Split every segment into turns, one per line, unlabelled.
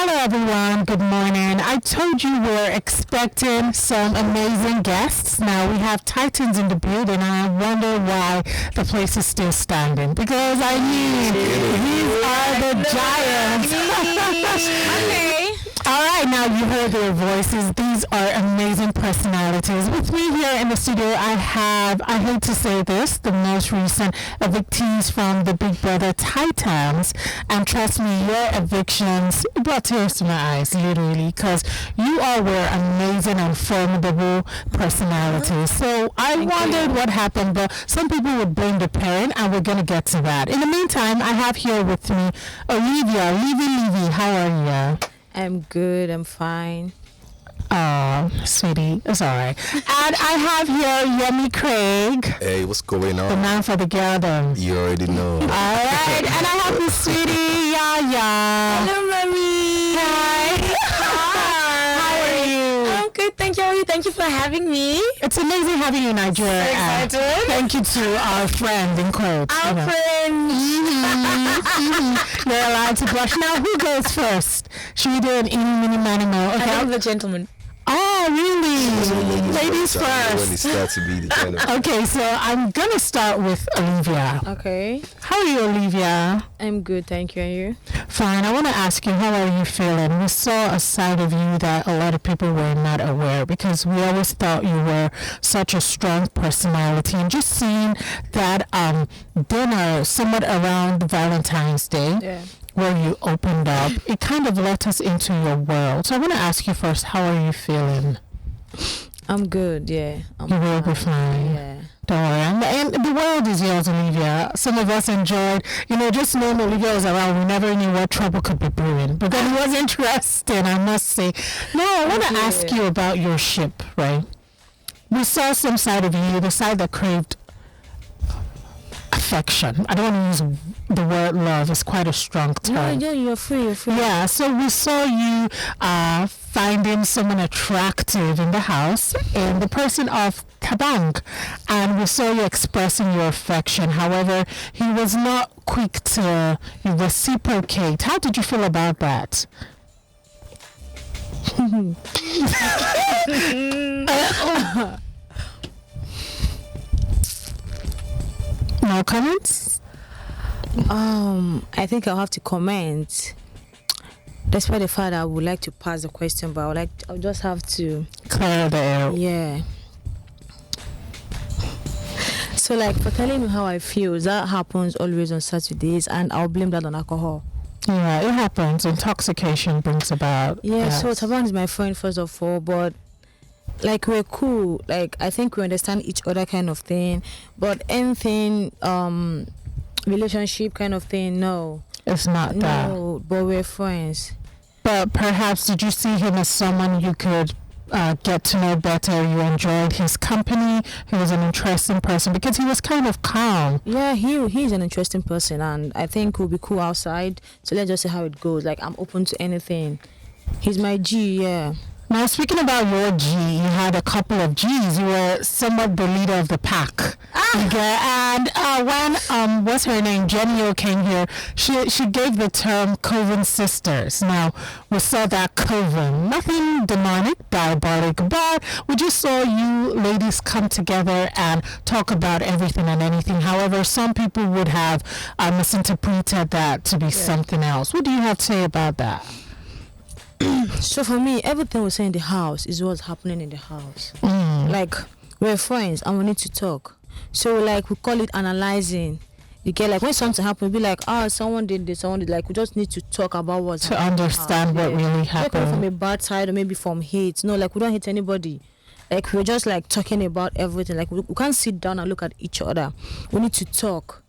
Hello everyone, good morning. I told you we're expecting some amazing guests. Now we have Titans in the building and I wonder why the place is still standing. Because I mean, these are the Giants.
Okay.
Alright, now you heard their voices. These are amazing personalities. With me here in the studio I hate to say this, the most recent evictees from the Big Brother Titans. And trust me, your evictions brought tears to my eyes, literally, because you all were amazing and formidable personalities. So I wondered what happened, but some people would blame the parent, and we're going to get to that. In the meantime, I have here with me Olivia. Levy, how are you?
I'm good. I'm fine.
Oh, sweetie, it's all right. And I have here Yemi Craig.
Hey, what's going on?
The man for the garden.
You already know.
All right, and I have the sweetie Yaya.
Hello, mommy.
Hi. How are you?
I'm good. Thank you. How are you? Thank you for having me.
It's amazing having you in Nigeria.
So excited.
Thank you to our friend in quotes.
Our friend.
You're allowed to blush. Now, who goes first? Should we do an eeny, meeny, miny, mo? Okay.
I'm the gentleman.
Oh, really? Ladies
When it
first.
starts to be the kind of
Okay, so I'm going to start with Olivia.
Okay.
How are you, Olivia?
I'm good. Thank you. And you?
Fine. I want to ask you, how are you feeling? We saw a side of you that a lot of people were not aware, because we always thought you were such a strong personality. And just seeing that dinner somewhat around Valentine's Day,
Yeah.
where you opened up, it kind of let us into your world. So I want to ask you first, how are you feeling?
I'm good. Yeah.
You will be fine.
Yeah.
Don't worry. And the world is yours, Olivia. Some of us enjoyed, just knowing Olivia was around. We never knew what trouble could be brewing. But then it was interesting, I must say. Now, I want to ask you about your ship, right? We saw some side of you, the side that craved affection. I don't want to use the word love. It's quite a strong term.
No, you're free. You're free.
Yeah, so we saw you finding someone attractive in the house in the person of Kabang, and we saw you expressing your affection. However, he was not quick to reciprocate. How did you feel about that? No comments?
I think I'll have to comment. Despite the fact that I would like to pass the question, but I'll just have to
Clear the air.
Yeah. So, for telling me how I feel, that happens always on Saturdays, and I'll blame that on alcohol.
Yeah, it happens. Intoxication brings about.
Yeah,
yes.
so Taban is my friend, first of all, but we're cool. I think we understand each other, kind of thing. But anything, relationship kind of thing, no.
It's not that.
No, but we're friends.
But perhaps, did you see him as someone you could get to know better? You enjoyed his company. He was an interesting person because he was kind of calm.
Yeah, he's an interesting person, and I think we'll be cool outside. So let's just see how it goes. I'm open to anything. He's my G, yeah.
Now, speaking about your G, you had a couple of Gs. You were somewhat the leader of the pack. Okay, and when what's her name, Jenny came here, she gave the term Coven Sisters. Now, we saw that Coven, nothing demonic, diabolic, but we just saw you ladies come together and talk about everything and anything. However, some people would have misinterpreted that to be something else. What do you have to say about that?
So for me, everything we say in the house is what's happening in the house. We're friends and we need to talk. So we call it analyzing. You get when something happens, we be someone did this, someone did we just need to talk about what's happening.
To understand what really happened.
Maybe from a bad side or maybe from hate. No, we don't hate anybody. We're just talking about everything. We can't sit down and look at each other. We need to talk.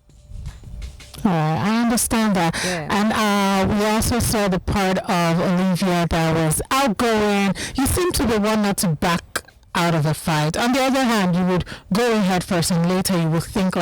I understand that.
Yeah.
And we also saw the part of Olivia that was outgoing. You seem to be one not to back out of a fight. On the other hand, you would go in head first and later you would think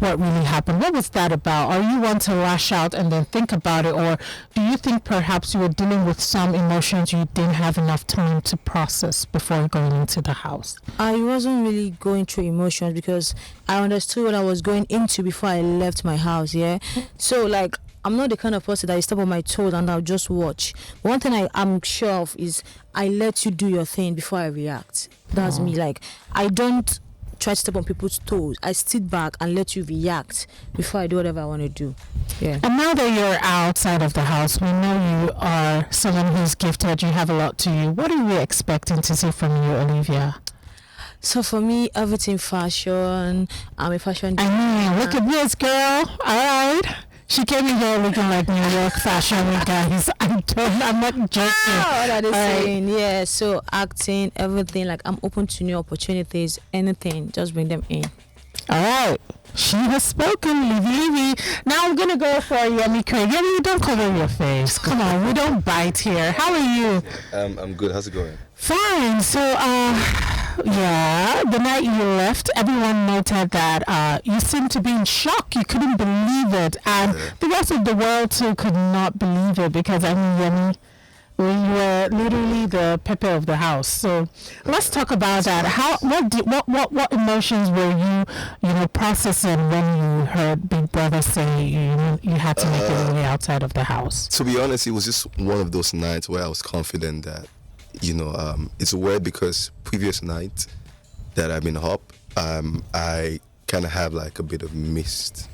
what really happened? What was that about? Are you one to lash out and then think about it, or do you think perhaps you were dealing with some emotions you didn't have enough time to process before going into the house?
I wasn't really going through emotions because I understood what I was going into before I left my house, yeah? So, like, I'm not the kind of person that you step on my toes and I'll just watch. One thing I'm sure of is I let you do your thing before I react. That's me. Like, I don't try to step on people's toes. I sit back and let you react before I do whatever I want to do. Yeah.
And now that you're outside of the house, we know you are someone who's gifted. You have a lot to you. What are we expecting to see from you, Olivia?
So for me, everything fashion. I'm a fashion
I mean, look at this girl. All right. She came in here looking like New York fashion week, guys. I'm not joking.
What are they
All
saying? Yeah, so acting, everything. Like, I'm open to new opportunities, anything. Just bring them in.
All right. She has spoken, Livy. Now I'm going to go for Yemi Craig. Yemi, don't cover your face. Come on, we don't bite here. How are you?
I'm good. How's it going?
Fine. So, yeah, the night you left, everyone noted that you seemed to be in shock. You couldn't believe it. And the rest of the world too could not believe it because, I mean, Yemi, we were literally the pepper of the house. So let's talk about that. What emotions were you processing when you heard Big Brother say you had to make your way outside of the house?
To be honest, it was just one of those nights where I was confident that, it's weird because previous night that I've been up, I kind of have like a bit of mixed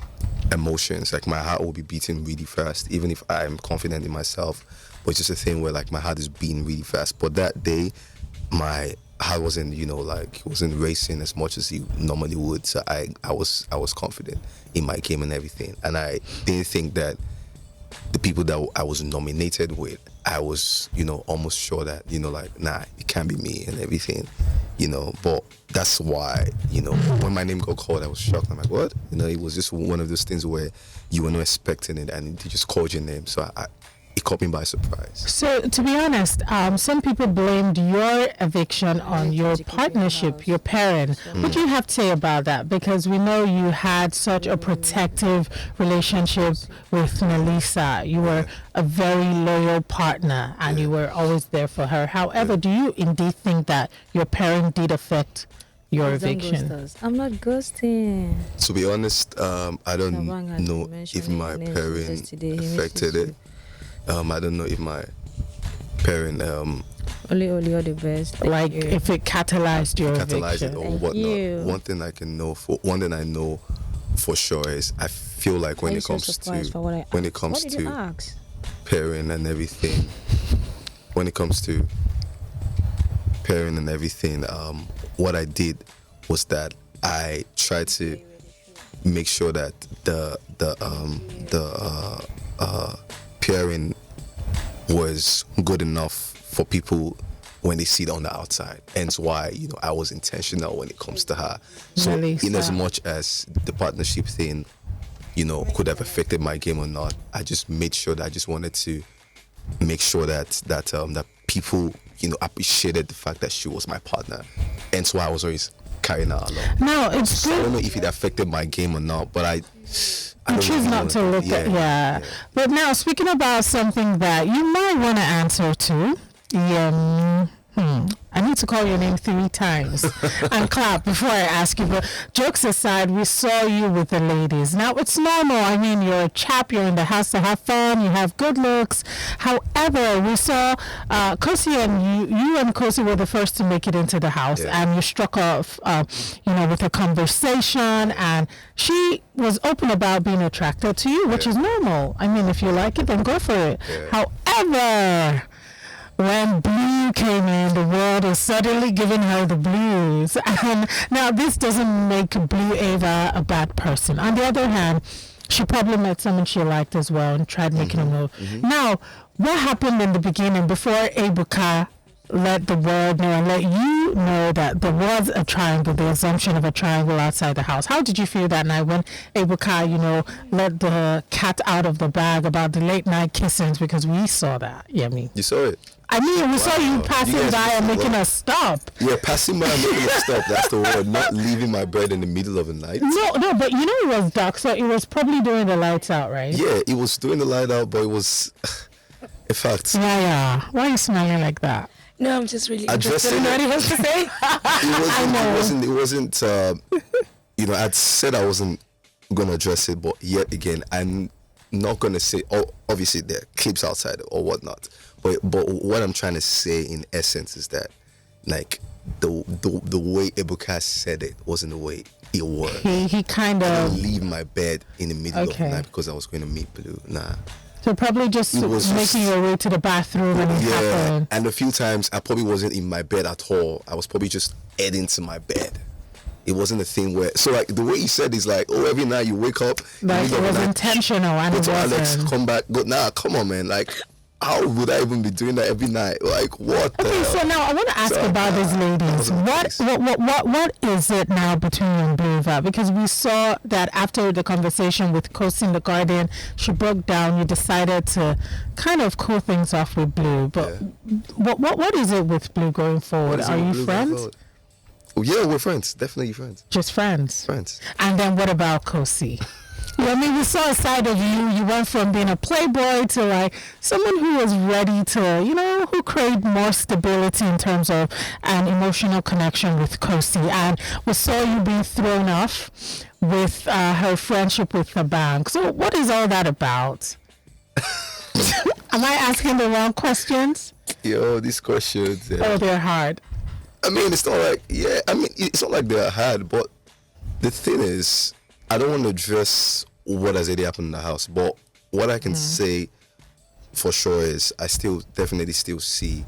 emotions. Like my heart will be beating really fast, even if I'm confident in myself. But it's just a thing where like my heart is beating really fast. But that day, my heart wasn't, it wasn't racing as much as it normally would. So I was confident in my game and everything. And I didn't think that the people that I was nominated with, I was, almost sure that, nah, it can't be me and everything, But that's why, when my name got called, I was shocked. I'm like, what? It was just one of those things where you were not expecting it and they just called your name. So it caught me by surprise.
So, to be honest, some people blamed your eviction on your partnership, your parent. What do you have to say about that? Because we know you had such a protective relationship with Melissa. You were a very loyal partner and you were always there for her. However, do you indeed think that your parent did affect your eviction?
I'm not ghosting.
To be honest, I don't know if my parent affected it. I don't know if my parent
Oli, all the best.
Like if it catalyzed your eviction
it or whatnot. One thing I know for sure is I feel like when it comes to parent and everything, what I did was that I tried to make sure that the pairing was good enough for people when they see it on the outside. Hence why, I was intentional when it comes to her. So in as much as the partnership thing, could have affected my game or not, I just made sure that I just wanted to make sure that people, appreciated the fact that she was my partner. Hence why I was always carrying her along.
No, it's true.
I don't know if it affected my game or not, but I
choose not to look at. Yeah. But now, speaking about something that you might want to answer to, I need to call your name 3 times and clap before I ask you. But jokes aside, we saw you with the ladies. Now, it's normal. I mean, you're a chap. You're in the house to have fun. You have good looks. However, we saw Kosi and you and Kosi were the first to make it into the house. Yeah. And you struck off, with a conversation. And she was open about being attracted to you, which is normal. I mean, if you like it, then go for it. Yeah. However, when Blue came in, the world was suddenly giving her the blues. And now this doesn't make Blue Ava a bad person. On the other hand, she probably met someone she liked as well and tried making a move. Now, what happened in the beginning before Ebuka let the world know and let you know that there was a triangle, the assumption of a triangle outside the house? How did you feel that night when Ebuka, let the cat out of the bag about the late night kissings? Because we saw that, Yemi.
You saw it?
I mean, we saw you passing by and making us stop.
Yeah, passing by and making us stop. That's the word. Not leaving my bed in the middle of the night.
No, but it was dark, so it was probably doing the lights out, right?
Yeah, it was doing the light out, but it was, in fact.
Yeah. Why are you smiling like that?
No, I'm just really interested in what he has to say.
It wasn't. I'd said I wasn't gonna address it, but yet again, not gonna say. Oh, obviously there are clips outside or whatnot. But what I'm trying to say in essence is that, like, the way Ebuka said it wasn't the way it was.
He kind
I
of
didn't leave my bed in the middle of the
Okay.
night because I was going to meet Blue. Nah.
so probably just
It was
making
just-
your way to the bathroom and it
Yeah.
happened.
And a few times I probably wasn't in my bed at all. I was probably just heading to my bed. It wasn't a thing where, so like the way he said is like, oh, every night you wake up, in the
Like
middle
it
of
was
the night,
intentional and
go
it
to Alex,
wasn't.
come back, go. Nah, come on, man. Like, how would I even be doing that every night? Like, what? the
Okay,
hell?
so now I want to ask
So,
about these
that
ladies.
wasn't the case.
What is it now between you and Blue? Because we saw that after the conversation with Kosi in the Guardian, she broke down. You decided to kind of cool things off with Blue. But what is it with Blue going
What
forward?
is it
Are
with
you
Blue
friends?
going forward? Oh, yeah, we're friends. Definitely friends.
Just friends.
Friends.
And then what about Kosi? I mean, we saw a side of you. You went from being a playboy to like someone who was ready to, who craved more stability in terms of an emotional connection with Kosi. And we saw you being thrown off with her friendship with the bank. So what is all that about? Am I asking the wrong questions?
Yo, these questions.
Oh, they're hard.
I mean, it's not like, it's not like they're hard, but the thing is, I don't want to address what has already happened in the house, but what I can say for sure is I definitely still see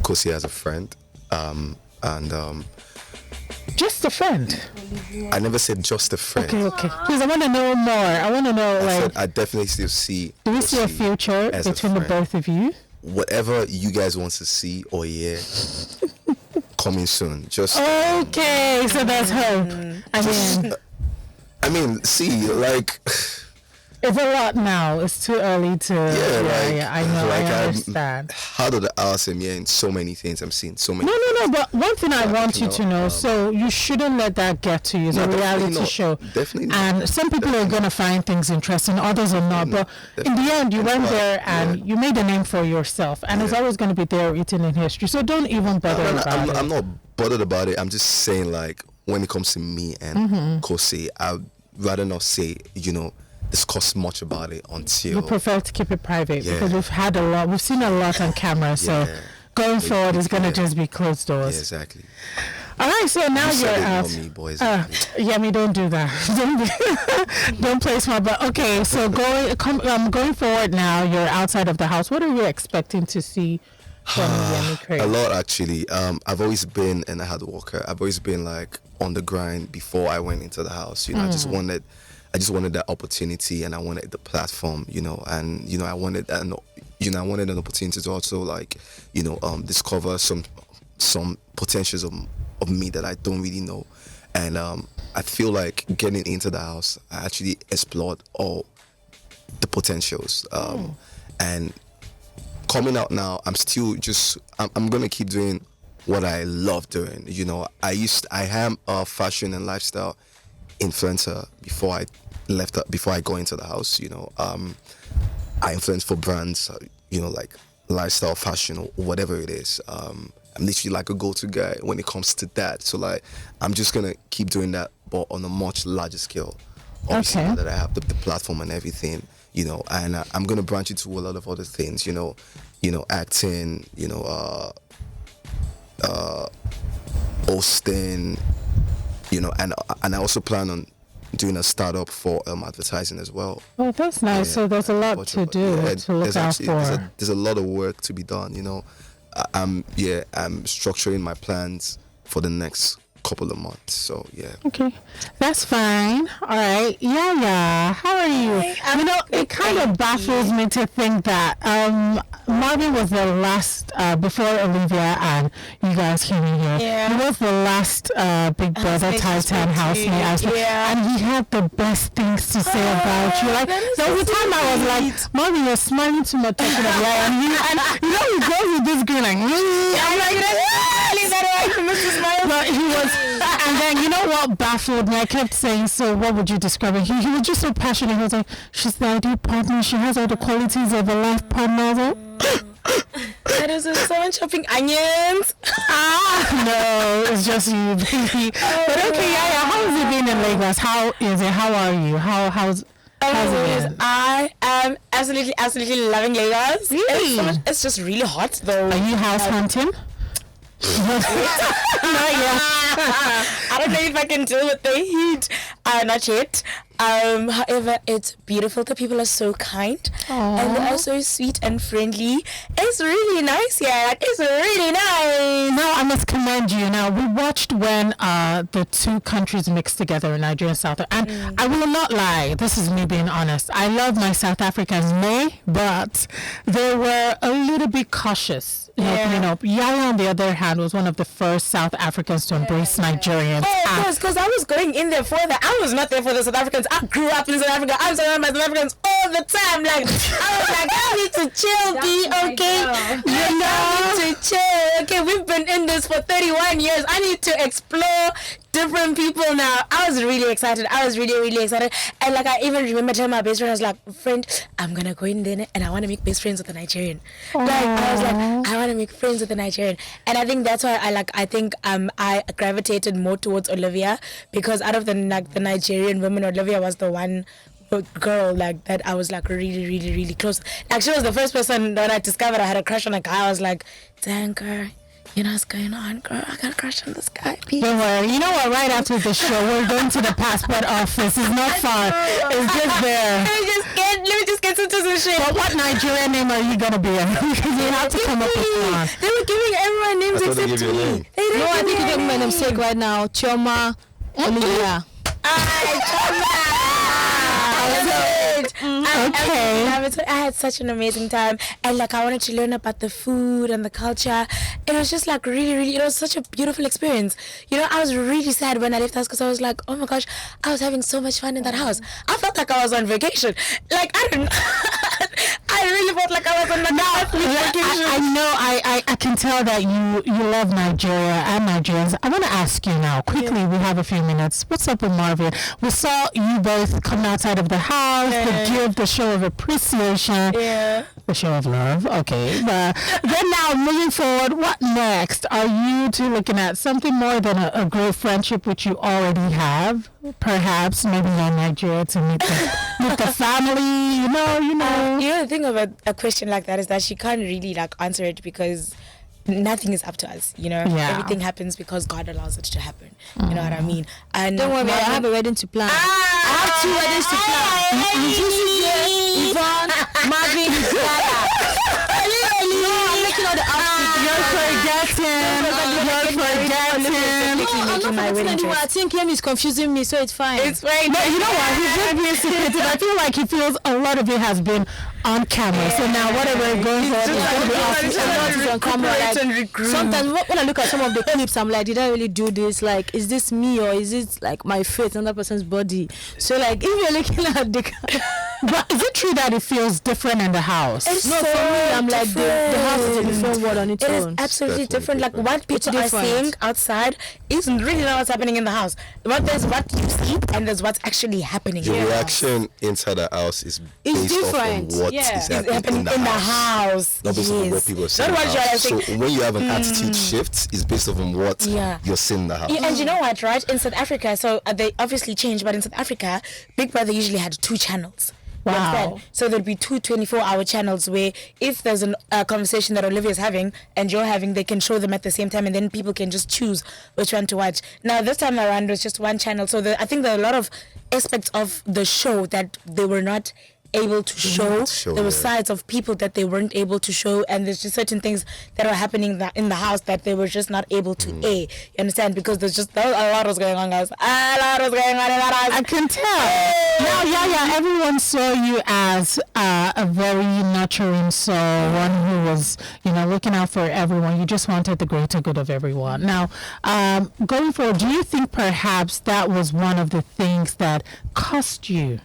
Kosi as a friend.
Just a friend.
I never said just a friend.
Okay. Because I want to know more. I want to know,
I
like,
said I definitely still see
do we see a
Kosi
future
as a
between the
friend.
both of you?
Whatever you guys want to see or hear, coming soon. Just
Okay, so there's hope. I mean,
see, like,
it's a lot now. It's too early to. I know.
like
I understand.
How did the house I'm hearing so many things? I'm seeing so many.
No. But one thing I want you
know,
to know, so you shouldn't let that get to you. It's
No,
a
definitely
reality
not.
show.
Definitely not.
And some people are going to find things interesting, others are not. But in the end, you went there and you made a name for yourself. And it's always going to be there written in history. So don't even bother about it.
I'm not bothered about it. I'm just saying, like, when it comes to me and Kosi, I'd rather not say, discuss much about it until.
We prefer to keep it private
Yeah.
because we've seen a lot on camera. So
Yeah.
going forward is going to
yeah.
just be closed
Yeah,
doors.
exactly.
All right, so now
You
you're
said it,
out.
not me, boys.
Yemi, don't do that. Don't play smart. But okay, so going forward now, you're outside of the house. What are you expecting to see from Yemi Craig?
A lot, actually. I've always been an hard worker. I've always been like on the grind before I went into the house. I just wanted that opportunity, and I wanted the platform. And I wanted an opportunity to also like, discover some potentials of me that I don't really know. And I feel like getting into the house, I actually explored all the potentials. And coming out now, I'm gonna keep doing what I love doing. I am a fashion and lifestyle influencer before I go into the house. I influence for brands, like lifestyle, fashion, or whatever it is. I'm literally like a go-to guy when it comes to that. So like, I'm just gonna keep doing that, but on a much larger scale. Obviously,
Okay.
now that I have the platform and everything, and I'm gonna branch into a lot of other things. Acting, hosting, and I also plan on doing a startup for advertising as well.
Oh, that's nice.
Yeah,
So there's a lot to do to look out for.
There's a lot of work to be done. I'm structuring my plans for the next couple of months. So yeah.
Okay, that's fine. All right, yeah. How are you? It kind of baffles me to think that Marvin was the last before Olivia and you guys came in here.
Yeah.
He was the last Big Brother Titan housemate, and he had the best things to say about you. Like there was a time I was like, Marvin, you're smiling too much talking about Yaya, and he goes with this grin like, I'm like, but he was, and then you know what baffled me? I kept saying, so what would you describe it? He was just so passionate. He was like, she's the ideal partner. She has all the qualities of a life partner. I was like,
That is someone chopping onions.
no, it's just you, baby. But okay, Yaya, how has it been in Lagos? How is it? How are you? How's it been?
I am absolutely loving Lagos.
Really?
It's just really hot though.
Are you house hunting? Not yet.
I don't know if I can deal with the heat. Not yet. However, it's beautiful. The people are so kind. And they're also sweet and friendly. It's really nice here. Like, it's really nice.
No, I must commend you. Now, we watched when the two countries mixed together in Nigeria and South Africa. And I will not lie, this is me being honest. I love my South Africans, but they were a little bit cautious. Yaya, on the other hand, was one of the first South Africans to embrace Nigerians.
Oh, because I was going in there for that. I was not there for the South Africans. I grew up in South Africa. I'm surrounded by South Africans all the time. Like, I was like, I need to chill, okay? I need to chill. Okay, we've been in this for 31 years. I need to explore different people now. I was really excited. I was really excited. And like, I even remember telling my best friend, I was like, friend, I'm gonna go in there and I want to make best friends with a Nigerian. Like, I was like, I want to make friends with a Nigerian. And I think that's why I gravitated more towards Olivia, because out of the Nigerian women, Olivia was the one girl like that I was like really close. Like, she was the first person when I discovered I had a crush on a guy. I was like, dang girl, you know what's going on, girl? I got a crush on this guy.
Don't worry. You know what? Right after the show, we're going to the passport office. It's not far. It's just there.
Let me just get into some shit.
But what Nigerian name are you gonna be? Because you have to come up with one.
They were giving everyone names
I thought they
except
gave you a
me.
name.
No, I think you gave me my namesake right now. Chioma, Olivia.
Okay.
I had such an amazing time, and like, I wanted to learn about the food and the culture. It was just like really, it was such a beautiful experience. You know, I was really sad when I left the house because I was like, oh my gosh, I was having so much fun in that house. I felt like I was on vacation. Like, I don't I really felt like I was on vacation.
I know. I can tell that you love Nigeria and Nigerians. I want to ask you now quickly. We have a few minutes. What's up with Marvin? We saw you both come outside of the house to give the show of appreciation.
Yeah.
The show of love. Okay. But then now, moving forward, what next? Are you two looking at something more than a great friendship, which you already have? Perhaps maybe in Nigeria to meet the family. You know.
The thing about a question like that is that she can't really like answer it because nothing is up to us, you know.
Yeah.
Everything happens because God allows it to happen. You know what I mean? And
Don't worry, I have a wedding to plan. I have 2 weddings to plan. Yvonne, Marvin, Yaya. No, I'm making all the outfits.
You're forgetting.
No, I'm not
my
forgetting
wedding
anymore.
dress.
I think Yemi is confusing me, so it's fine.
It's fine.
No, you know what? He's just being secretive. I feel like he feels a lot of it has been on camera. So now whatever going forward is going to be off.
It's on camera. Like, sometimes when I look at some of the clips, I'm like, did I really do this? Like, is this me or is it like my face, another person's body? So like, if you're looking at the
But is it true that it feels different in the house?
It's
no,
so
for me, I'm like, the house is a
different.
different world on its
It is
own.
absolutely
Definitely
different. Like,
different.
what people are
different.
seeing outside isn't really not what's happening in the house. But there's what you see and there's what's actually happening
Your
in the house.
reaction inside the house is
It's
based off
different.
on what
Yeah.
is
It's
happening in the house. Not based on what people are saying.
Not
in
what
the
you're
house. So
saying.
when you have an attitude shift, it's based off on what you're seeing in the house.
Yeah, and you know what, right? In South Africa, so they obviously changed, but in South Africa, Big Brother usually had 2 channels. You
Wow.
understand? So there'd be 2 24-hour channels where if there's a conversation that Olivia's having and you're having, they can show them at the same time and then people can just choose which one to watch. Now, this time around, it was just 1 channel. So I think there are a lot of aspects of the show that they were not able to show. There were sides of people that they weren't able to show, and there's just certain things that were happening in the house that they were just not able to air. You understand? Because there a lot was going on, guys. A lot was going on in that house.
I can tell. Now, yeah, everyone saw you as a very nurturing soul, one who was, looking out for everyone. You just wanted the greater good of everyone. Now, going forward, do you think perhaps that was one of the things that cost you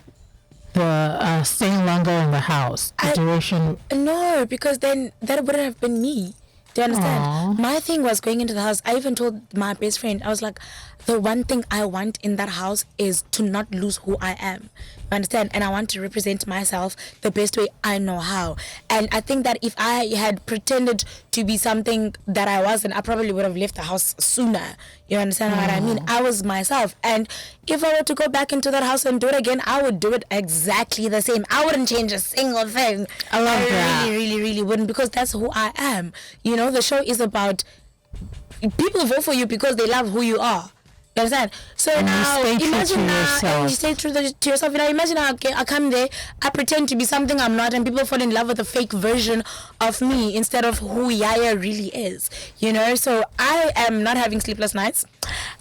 the staying longer in the house, the duration?
No, because then that wouldn't have been me. Do you understand?
Aww.
My thing was going into the house. I even told my best friend, I was like, the one thing I want in that house is to not lose who I am. You understand? And I want to represent myself the best way I know how. And I think that if I had pretended to be something that I wasn't, I probably would have left the house sooner. You understand what I mean? I was myself. And if I were to go back into that house and do it again, I would do it exactly the same. I wouldn't change a single thing.
I love that.
Really wouldn't, because that's who I am. You know, the show is about people vote for you because they love who you are. You understand? So
and
now, imagine now, and you stay true to yourself. You know, imagine now, okay, I come there, I pretend to be something I'm not, and people fall in love with a fake version of me instead of who Yaya really is. You know, so I am not having sleepless nights.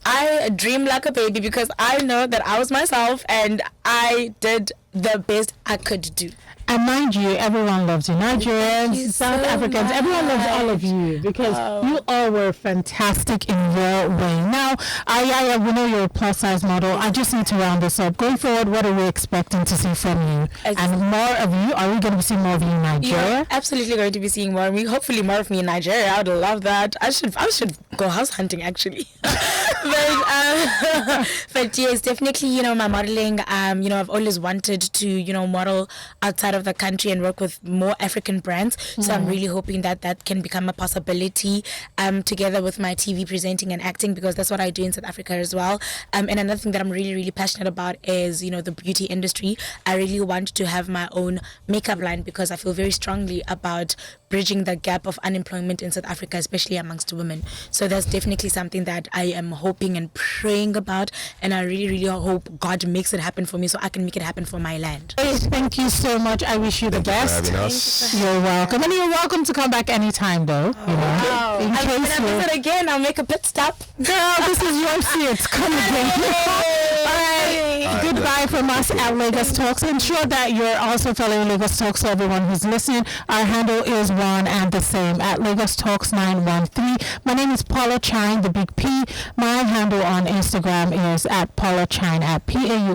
I dream like a baby because I know that I was myself and I did the best I could do.
And mind you, everyone loves you. Nigerians, South Africans, everyone loves all of you because you all were fantastic in your way. Now, Yaya, we know you're a plus size model. I just need to round this up. Going forward, what are we expecting to see from you? And more of you? Are we going to be seeing more of you in Nigeria?
Yeah, absolutely going to be seeing more of me. Hopefully more of me in Nigeria. I would love that. I should go house hunting actually. But yes, definitely, you know, my modeling, you know, I've always wanted to, you know, model outside of the country and work with more African brands. So I'm really hoping that that can become a possibility, together with my TV presenting and acting, because that's what I do in South Africa as well. And another thing that I'm really passionate about is, you know, the beauty industry. I really want to have my own makeup line because I feel very strongly about bridging the gap of unemployment in South Africa, especially amongst women. So that's definitely something that I am hoping and praying about, and I really hope God makes it happen for me so I can make it happen for my land.
Thank you so much. I wish you the best. You're welcome. And you're welcome to come back anytime though. You know,
wow.
In case
you're again, I'll make a pit stop.
Girl, this is your seat. Come again. All right. Goodbye from us at Lagos Talks. Ensure that you're also following Lagos Talks. So everyone who's listening, our handle is one and the same at Lagos Talks 913. My name is Paula Chine, the Big P. My handle on Instagram is at Paula Chine at PaulaChyn.